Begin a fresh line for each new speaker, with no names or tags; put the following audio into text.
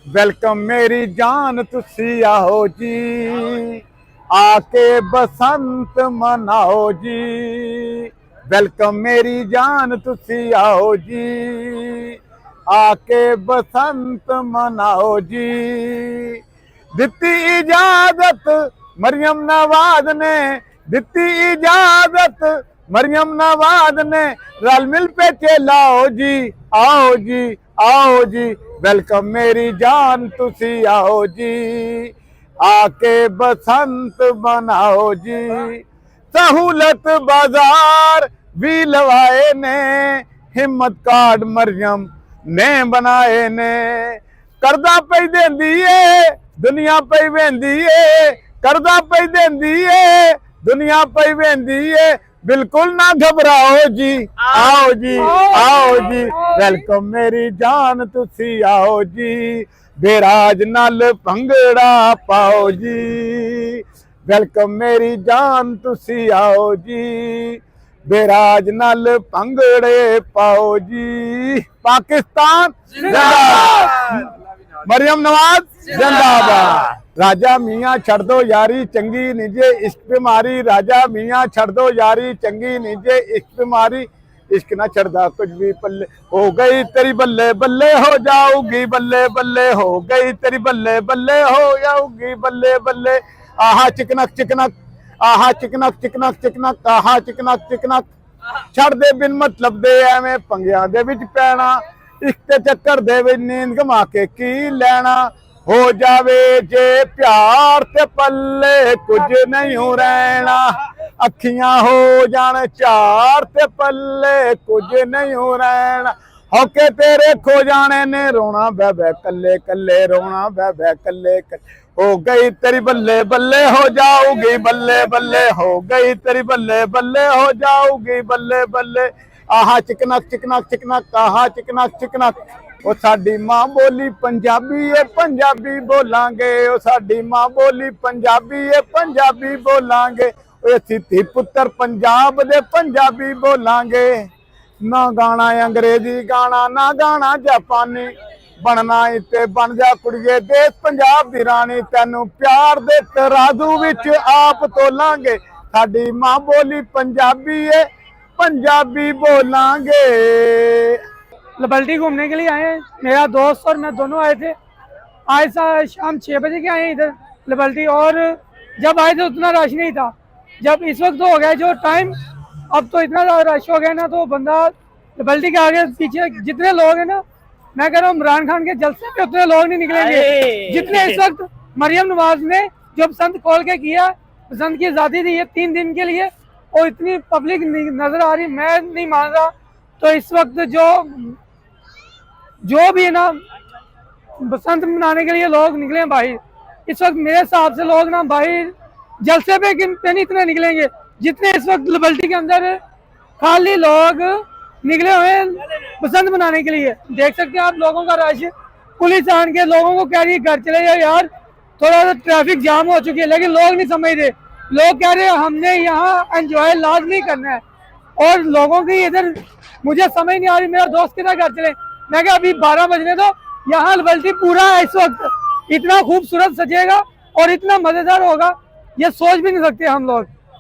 Welcome मेरी जान तुसी आओ जी, आके बसंत मनाओ जी। वेलकम मेरी जान तुसी आओ जी, आके बसंत मनाओ जी। दिती इजाजत मरियम नवाज ने, दिती इजाजत मरियम नवाज ने, रल मिल पे चलाओ जी, आओ जी आओ जी। वेलकम मेरी जान तुसी आओ जी, आके बसंत मनाओ जी। सहूलत बाजार भी लवाए ने, हिम्मत कार्ड मरियम ने बनाए ने। करदा पई देंदी है दुनिया पई वेंदी है, करदा पई देंदी है दुनिया पई वेंदी है। बिल्कुल ना घबराओ जी, आओ जी आओ जी। वेलकम मेरी जान तुसी आओ जी, बेराज नाल भंगड़ा पाओ जी। वेलकम मेरी जान तुसी आओ जी, बेराज नाल भंगड़े पाओ जी। पाकिस्तान जिंदाबाद, मरियम नवाज जिंदाबाद। राजा मियाँ छड़ दो यारी चंगी निजे इश्क पे मारी, राजा मियाँ छड़ दो यारी चंगी निजे इश्क पे मारी। इश्क ना छड़दा कुछ भी पल्ले, हो गई तेरी बल्ले बल्ले हो जाऊगी, बल्ले बल्ले हो गई तेरी बल्ले बल्ले हो जाऊगी, बल्ले बल्ले। आहा चिकनक चिकनक, आहा चिकनक चिकनक चिकनक, आहा चिकनक चिकनक। छड़ दे बिन मतलब दे एवें पंगियां दे विच पैना, इश्क ते चक्कर दे विच नींद गमा के की लेना। हो जावे जे प्यार ते पल्ले कुछ नहीं रहना, अखियां हो जान चार ते पल्ले कुछ नहीं रहना। होके तेरे खो जाने ने रोना बह बह कल्ले कल्ले, रोना बह बह कल्ले कल्ले। हो गई तेरी बल्ले बल्ले हो जाऊगी, बल्ले बल्ले हो गई तेरी बल्ले बल्ले हो जाऊगी, बल्ले बल्ले। आहा चिकनक चिकनक चिकनक, आहा चिकनक चिकनक। ओ साडी मां बोली पंजाबी है पंजाबी बोलांगे, ओ साडी मां बोली पंजाबी है पंजाबी बोलांगे। ओ धी पुत्र पंजाब दे पंजाबी बोलांगे। ना गाना अंग्रेजी गाना, ना गाना जापानी, बनना इत्ते बन जा कुड़िए देश पंजाब दी रानी। तैनू प्यार दे तराजू विच आप तोलांगे, साडी मां बोली पंजाबी है पंजाबी बोलांगे।
लिबर्टी घूमने के लिए आए हैं, मेरा दोस्त और मैं दोनों आए थे। आज शाम 6 बजे के आए हैं इधर लिबर्टी, और जब आए थे उतना रश नहीं था। जब इस वक्त हो गया जो टाइम, अब तो इतना ज़्यादा रश हो गया ना, तो बंदा लिबर्टी के आगे पीछे जितने लोग हैं ना, मैं कह रहा हूँ इमरान खान के जलसे में उतने लोग नहीं निकलेंगे जितने इस वक्त मरियम नवाज ने जो बसंत खोल के किया। बसंत की आज़ादी दी है 3 दिन के लिए, और इतनी पब्लिक नजर आ रही, मैं नहीं मान रहा। तो इस वक्त जो भी है ना बसंत मनाने के लिए लोग निकले भाई, इस वक्त मेरे हिसाब से लोग ना भाई जलसे पे नहीं इतने निकलेंगे जितने इस वक्त लिबर्टी के अंदर खाली लोग निकले हुए बसंत मनाने के लिए। देख सकते हैं आप लोगों का रश, पुलिस आन के लोगों को कह रही है घर चले जाओ यार, थोड़ा सा ट्रैफिक जाम हो चुकी है। लेकिन लोग नहीं समझ रहे, लोग कह रहे हैं हमने यहाँ एंजॉय लाजमी करना है। और लोगों की इधर मुझे समझ नहीं आ रही, मेरा दोस्त किधर घर चले, मैं क्या अभी 12 बजने तो यहाँ लिबर्टी पूरा है इस वक्त, इतना खूबसूरत सजेगा और इतना मजेदार होगा ये सोच भी नहीं सकते हम लोग।